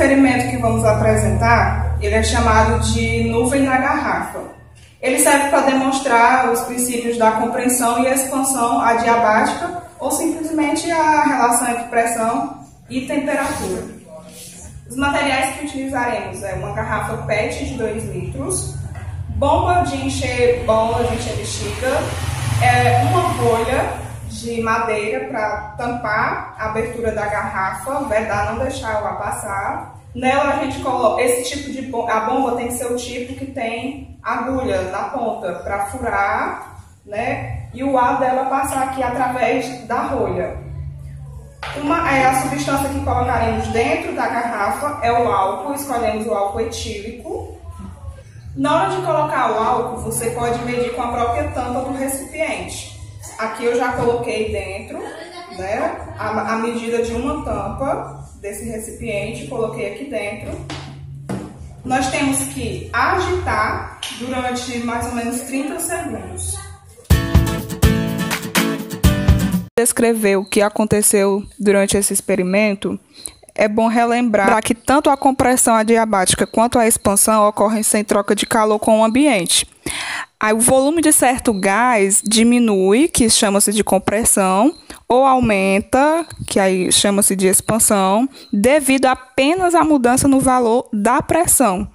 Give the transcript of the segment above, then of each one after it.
experimento que vamos apresentar, ele é chamado de nuvem na garrafa. Ele serve para demonstrar os princípios da compressão e expansão adiabática ou simplesmente a relação entre pressão e temperatura. Os materiais que utilizaremos é uma garrafa PET de 2 litros, bomba de encher bola, de encher bexiga, uma bolha de madeira para tampar a abertura da garrafa, vedar, não deixar o ar passar. Nela a gente coloca esse tipo de bomba, a bomba tem que ser o tipo que tem agulha na ponta para furar, né? E o ar dela passar aqui através da rolha. A substância que colocaremos dentro da garrafa é o álcool, escolhemos o álcool etílico. Na hora de colocar o álcool, você pode medir com a própria tampa do recipiente. Aqui eu já coloquei dentro, né, a medida de uma tampa desse recipiente, coloquei aqui dentro. Nós temos que agitar durante mais ou menos 30 segundos. Descrever o que aconteceu durante esse experimento, é bom relembrar que tanto a compressão adiabática quanto a expansão ocorrem sem troca de calor com o ambiente. Aí o volume de certo gás diminui, que chama-se de compressão, ou aumenta, que aí chama-se de expansão, devido apenas à mudança no valor da pressão.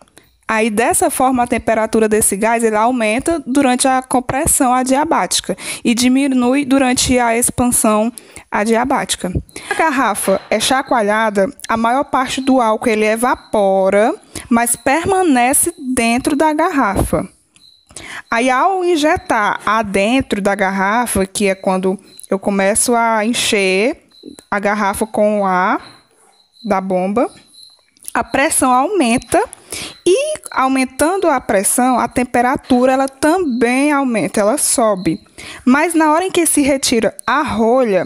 Aí, dessa forma, a temperatura desse gás ele aumenta durante a compressão adiabática e diminui durante a expansão adiabática. A garrafa é chacoalhada, a maior parte do álcool ele evapora, mas permanece dentro da garrafa. Aí, ao injetar adentro da garrafa, que é quando eu começo a encher a garrafa com o ar da bomba, a pressão aumenta e, aumentando a pressão, a temperatura ela também aumenta, ela sobe. Mas na hora em que se retira a rolha,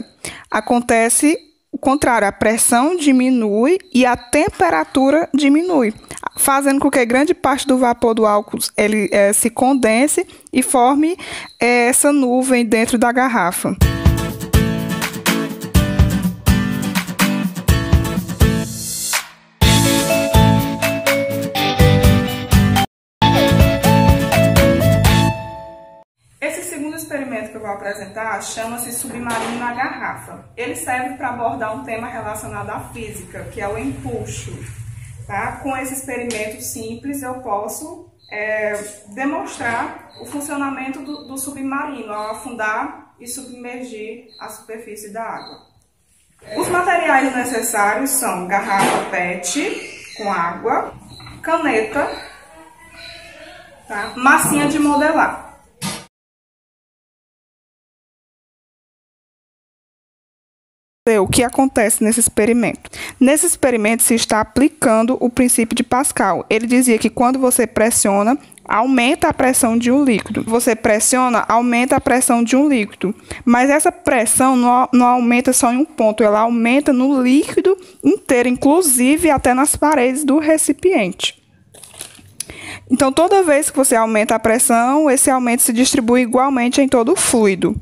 acontece o contrário, a pressão diminui e a temperatura diminui, fazendo com que grande parte do vapor do álcool ele, se condense e forme essa nuvem dentro da garrafa. Experimento que eu vou apresentar chama-se submarino na garrafa. Ele serve para abordar um tema relacionado à física, que é o empuxo. Tá? Com esse experimento simples, eu posso demonstrar o funcionamento do submarino ao afundar e submergir a superfície da água. Os materiais necessários são garrafa PET com água, caneta, tá? Massinha de modelar. O que acontece nesse experimento? Nesse experimento se está aplicando o princípio de Pascal. Ele dizia que quando você pressiona, aumenta a pressão de um líquido. Você pressiona, aumenta a pressão de um líquido. Mas essa pressão não aumenta só em um ponto, ela aumenta no líquido inteiro, inclusive até nas paredes do recipiente. Então, toda vez que você aumenta a pressão, esse aumento se distribui igualmente em todo o fluido.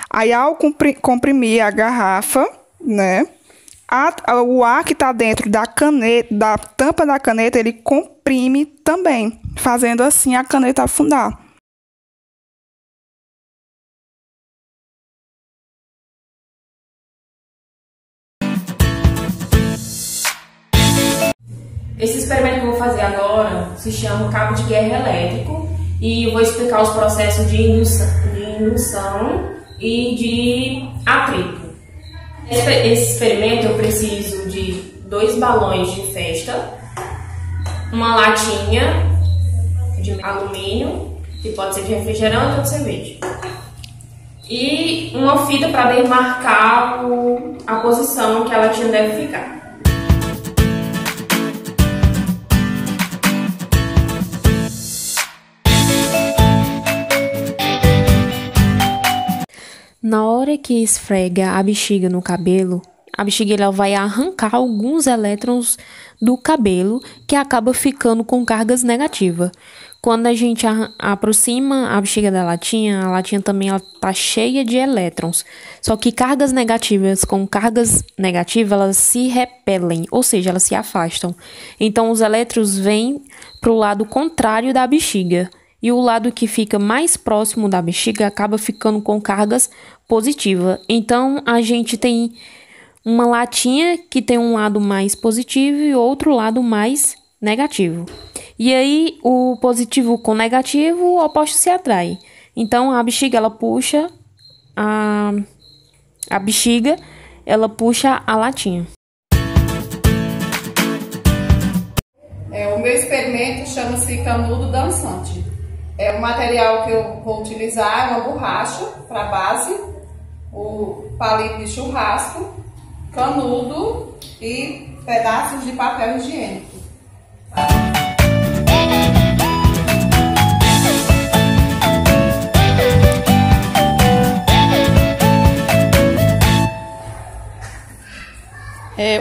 Aí, ao comprimir a garrafa, né, o ar que está dentro da caneta, da tampa da caneta, ele comprime também, fazendo assim a caneta afundar. Esse experimento que eu vou fazer agora se chama cabo de guerra elétrico e eu vou explicar os processos de indução e de atrito. Esse experimento eu preciso de 2 balões de festa, uma latinha de alumínio, que pode ser de refrigerante ou de cerveja, e uma fita para demarcar a posição que a latinha deve ficar. Na hora que esfrega a bexiga no cabelo, a bexiga ela vai arrancar alguns elétrons do cabelo que acaba ficando com cargas negativas. Quando a gente aproxima a bexiga da latinha, a latinha também está cheia de elétrons. Só que cargas negativas com cargas negativas, elas se repelem, ou seja, elas se afastam. Então, os elétrons vêm para o lado contrário da bexiga. E o lado que fica mais próximo da bexiga acaba ficando com cargas positivas. Então, a gente tem uma latinha que tem um lado mais positivo e outro lado mais negativo. E aí, o positivo com negativo, o oposto se atrai. Então, a bexiga, ela puxa a bexiga, ela puxa a latinha. O meu experimento chama-se canudo dançante. O material que eu vou utilizar é uma borracha para base, o palito de churrasco, canudo e pedaços de papel higiênico.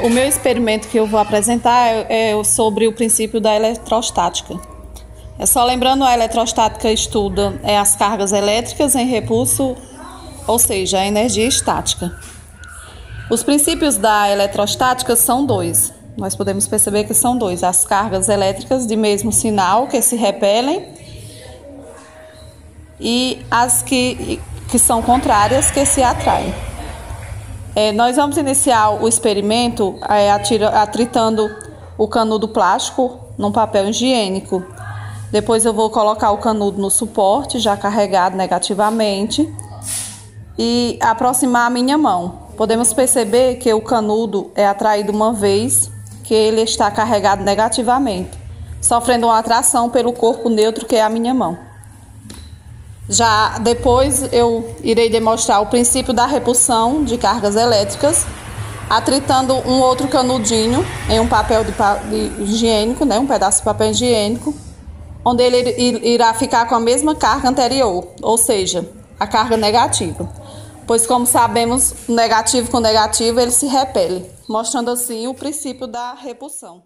O meu experimento que eu vou apresentar é sobre o princípio da eletrostática. Só lembrando, a eletrostática estuda as cargas elétricas em repulso, ou seja, a energia estática. Os princípios da eletrostática são dois. Nós podemos perceber que são dois: as cargas elétricas de mesmo sinal que se repelem e as que são contrárias que se atraem. Nós vamos iniciar o experimento atritando o canudo plástico num papel higiênico. Depois eu vou colocar o canudo no suporte, já carregado negativamente, e aproximar a minha mão. Podemos perceber que o canudo é atraído uma vez que ele está carregado negativamente, sofrendo uma atração pelo corpo neutro que é a minha mão. Já depois eu irei demonstrar o princípio da repulsão de cargas elétricas, atritando um outro canudinho em um papel de higiênico, um pedaço de papel higiênico, onde ele irá ficar com a mesma carga anterior, ou seja, a carga negativa. Pois, como sabemos, negativo com negativo ele se repele, mostrando assim o princípio da repulsão.